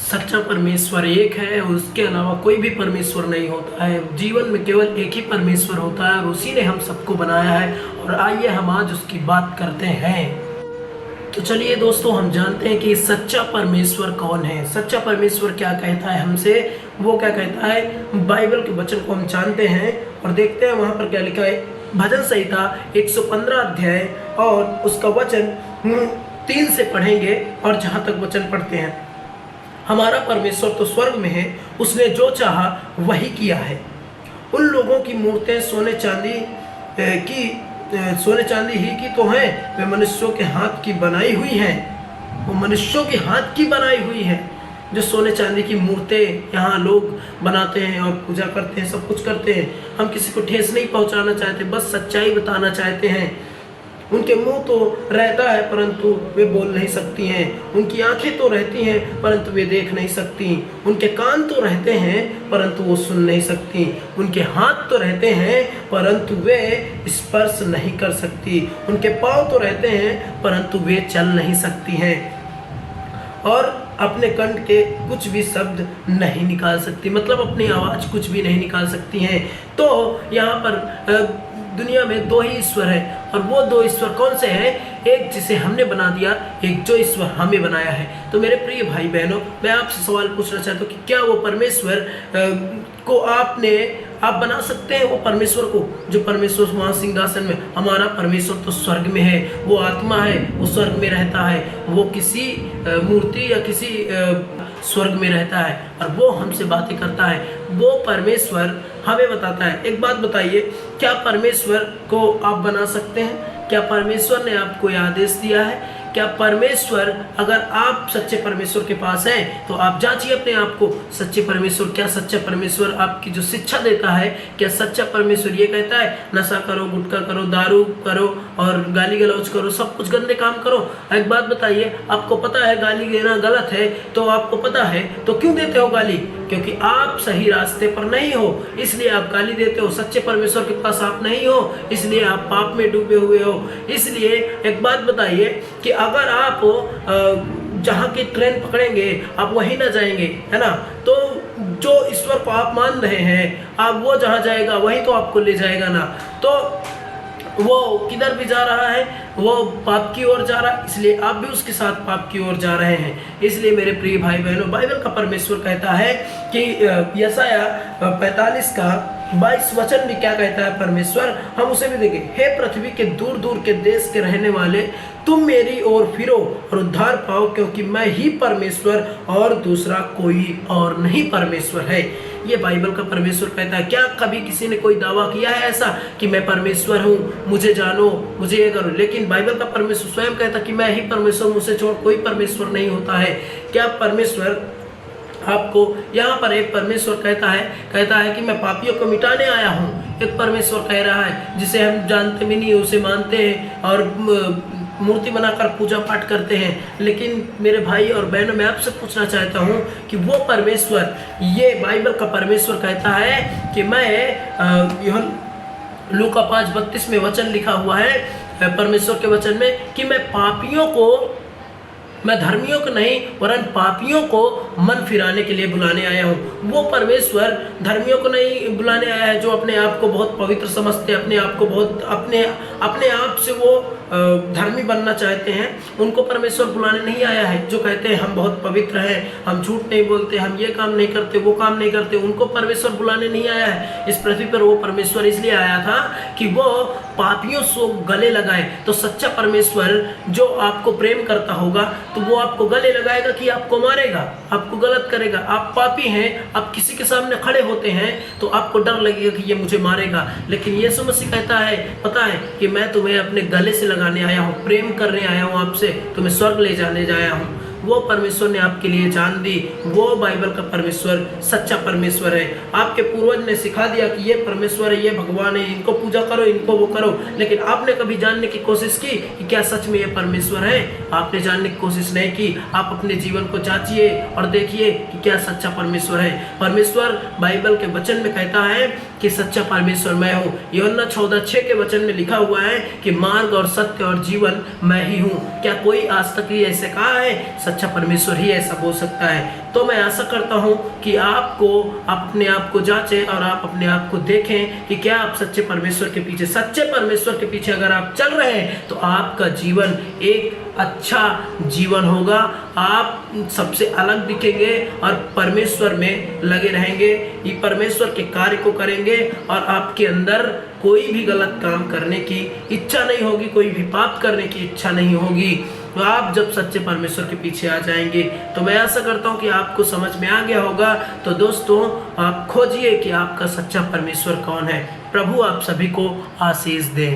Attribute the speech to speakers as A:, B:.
A: सच्चा परमेश्वर एक है, उसके अलावा कोई भी परमेश्वर नहीं होता है। जीवन में केवल एक ही परमेश्वर होता है और उसी ने हम सबको बनाया है। और आइए हम आज उसकी बात करते हैं। तो चलिए दोस्तों, हम जानते हैं कि सच्चा परमेश्वर कौन है। सच्चा परमेश्वर क्या कहता है हमसे, वो क्या कहता है। बाइबल के वचन को हम जानते हैं और देखते हैं वहाँ पर क्या लिखा है। भजन संहिता 115 अध्याय और उसका वचन 3 से पढ़ेंगे। और जहाँ तक वचन पढ़ते हैं, हमारा परमेश्वर तो स्वर्ग में है, उसने जो चाहा वही किया है। उन लोगों की मूर्तें सोने चांदी ही की तो हैं, वे मनुष्यों के हाथ की बनाई हुई हैं। वो मनुष्यों के हाथ की बनाई हुई है। जो सोने चांदी की मूर्तें यहाँ लोग बनाते हैं और पूजा करते हैं, सब कुछ करते हैं। हम किसी को ठेस नहीं पहुँचाना चाहते, बस सच्चाई बताना चाहते हैं। उनके मुंह तो रहता है परंतु वे बोल नहीं सकती हैं। उनकी आंखें तो रहती हैं परंतु वे देख नहीं सकती। उनके कान तो रहते हैं परंतु वो सुन नहीं सकती। उनके हाथ तो रहते हैं परंतु वे स्पर्श नहीं कर सकती। उनके पाँव तो रहते हैं परंतु वे चल नहीं सकती हैं। और अपने कंठ के कुछ भी शब्द नहीं निकाल सकती, मतलब अपनी आवाज़ कुछ भी नहीं निकाल सकती हैं। तो यहाँ पर दुनिया में 2 ही ईश्वर है और वो 2 ईश्वर कौन से हैं। एक जिसे हमने बना दिया, एक जो ईश्वर हमें बनाया है। तो मेरे प्रिय भाई बहनों, मैं आपसे सवाल पूछना चाहता हूँ कि क्या वो परमेश्वर को आप बना सकते हैं। वो परमेश्वर को, जो परमेश्वर वहाँ सिंहासन में, हमारा परमेश्वर तो स्वर्ग में है, वो आत्मा है, वो स्वर्ग में रहता है। वो किसी मूर्ति या किसी स्वर्ग में रहता है और वो हमसे बातें करता है। वो परमेश्वर हमें बताता है। एक बात बताइए, क्या परमेश्वर को आप बना सकते हैं? क्या परमेश्वर ने आपको यह आदेश दिया है? क्या परमेश्वर, अगर आप सच्चे परमेश्वर के पास हैं तो आप जांचिए अपने आप को, सच्चे परमेश्वर, क्या सच्चा परमेश्वर आपकी जो शिक्षा देता है, क्या सच्चा परमेश्वर ये कहता है नशा करो, गुटखा करो, दारू करो और गाली गलौज करो, सब कुछ गंदे काम करो? एक बात बताइए, आपको पता है गाली देना गलत है, तो आपको पता है तो क्यों देते हो गाली? क्योंकि आप सही रास्ते पर नहीं हो, इसलिए आप गाली देते हो। सच्चे परमेश्वर के पास आप नहीं हो, इसलिए आप पाप में डूबे हुए हो। इसलिए एक बात बताइए कि अगर आप जहाँ की ट्रेन पकड़ेंगे आप वहीं ना जाएंगे, है ना। तो जो ईश्वर को आप मान रहे हैं, आप वो जहाँ जाएगा वहीं तो आपको ले जाएगा ना। तो वो किधर भी जा रहा है, वो पाप की ओर जा रहा है, इसलिए आप भी उसके साथ पाप की ओर जा रहे हैं। इसलिए मेरे प्रिय भाई बहनों, बाइबल का परमेश्वर कहता है कि यशाया 45 का 22 वचन भी क्या कहता है परमेश्वर, हम उसे भी देखें। हे पृथ्वी के दूर दूर के देश के रहने वाले, तुम मेरी ओर फिरो और उद्धार पाओ, क्योंकि मैं ही परमेश्वर और दूसरा कोई और नहीं परमेश्वर है। ये बाइबल का परमेश्वर कहता है। क्या कभी किसी ने कोई दावा किया है ऐसा कि मैं परमेश्वर हूँ, मुझे जानो, मुझे ये करो? लेकिन बाइबल का परमेश्वर स्वयं कहता है कि मैं ही परमेश्वर, मुझसे छोड़ कोई परमेश्वर नहीं होता है। क्या परमेश्वर आपको, यहाँ पर एक परमेश्वर कहता है कि मैं पापियों को मिटाने आया हूँ। एक परमेश्वर कह रहा है जिसे हम जानते भी नहीं, उसे मानते हैं और मूर्ति बनाकर पूजा पाठ करते हैं। लेकिन मेरे भाई और बहनों, मैं आपसे पूछना चाहता हूँ कि वो परमेश्वर, ये बाइबल का परमेश्वर कहता है कि मैं लूका 5:32 में वचन लिखा हुआ है परमेश्वर के वचन में कि मैं पापियों को, मैं धर्मियों को नहीं वरन पापियों को मन फिराने के लिए बुलाने आया हूँ। वो परमेश्वर धर्मियों को नहीं बुलाने आया है जो अपने आप को बहुत पवित्र समझते हैं, अपने आप को बहुत अपने आप से वो धर्मी बनना चाहते हैं। उनको परमेश्वर बुलाने नहीं आया है। जो कहते हैं हम बहुत पवित्र हैं, हम झूठ नहीं बोलते, हम ये काम नहीं करते, वो काम नहीं करते, उनको परमेश्वर बुलाने नहीं आया है। इस पृथ्वी पर वो परमेश्वर इसलिए आया था कि वो पापियों से गले लगाए। तो सच्चा परमेश्वर जो आपको प्रेम करता होगा तो वो आपको गले लगाएगा कि आपको मारेगा, आपको गलत करेगा। आप पापी हैं, आप किसी के सामने खड़े होते हैं तो आपको डर लगेगा कि ये मुझे मारेगा। लेकिन यीशु मसीह कहता है, पता है कि मैं तुम्हें अपने गले से लगाने आया हूँ, प्रेम करने आया हूँ आपसे, तुम्हें स्वर्ग ले जाने आया हूँ। वो परमेश्वर ने आपके लिए जान दी। वो बाइबल का परमेश्वर सच्चा परमेश्वर है। आपके पूर्वज ने सिखा दिया कि ये परमेश्वर है, ये भगवान है, इनको पूजा करो, इनको वो करो। लेकिन आपने कभी जानने की कोशिश की कि क्या सच में ये परमेश्वर है? आपने जानने की कोशिश नहीं की। आप अपने जीवन को जांचिए और देखिए कि क्या सच्चा परमेश्वर है। परमेश्वर बाइबल के वचन में कहता है कि सच्चा परमेश्वर मैं हूँ। यूहन्ना 14:6 के वचन में लिखा हुआ है कि मार्ग और सत्य और जीवन मैं ही हूँ। क्या कोई आज तक ही ऐसे कहा है? सच्चा परमेश्वर ही ऐसा बोल सकता है। तो मैं आशा करता हूँ कि आप अपने आप को जांचें और आप अपने आप को देखें कि क्या आप सच्चे परमेश्वर के पीछे अगर आप चल रहे हैं तो आपका जीवन एक अच्छा जीवन होगा। आप सबसे अलग दिखेंगे और परमेश्वर में लगे रहेंगे, ये परमेश्वर के कार्य को करेंगे और आपके अंदर कोई भी गलत काम करने की इच्छा नहीं होगी, कोई भी पाप करने की इच्छा नहीं होगी। तो आप जब सच्चे परमेश्वर के पीछे आ जाएंगे तो मैं आशा करता हूँ कि आपको समझ में आ गया होगा। तो दोस्तों, आप खोजिए कि आपका सच्चा परमेश्वर कौन है। प्रभु आप सभी को आशीष दे।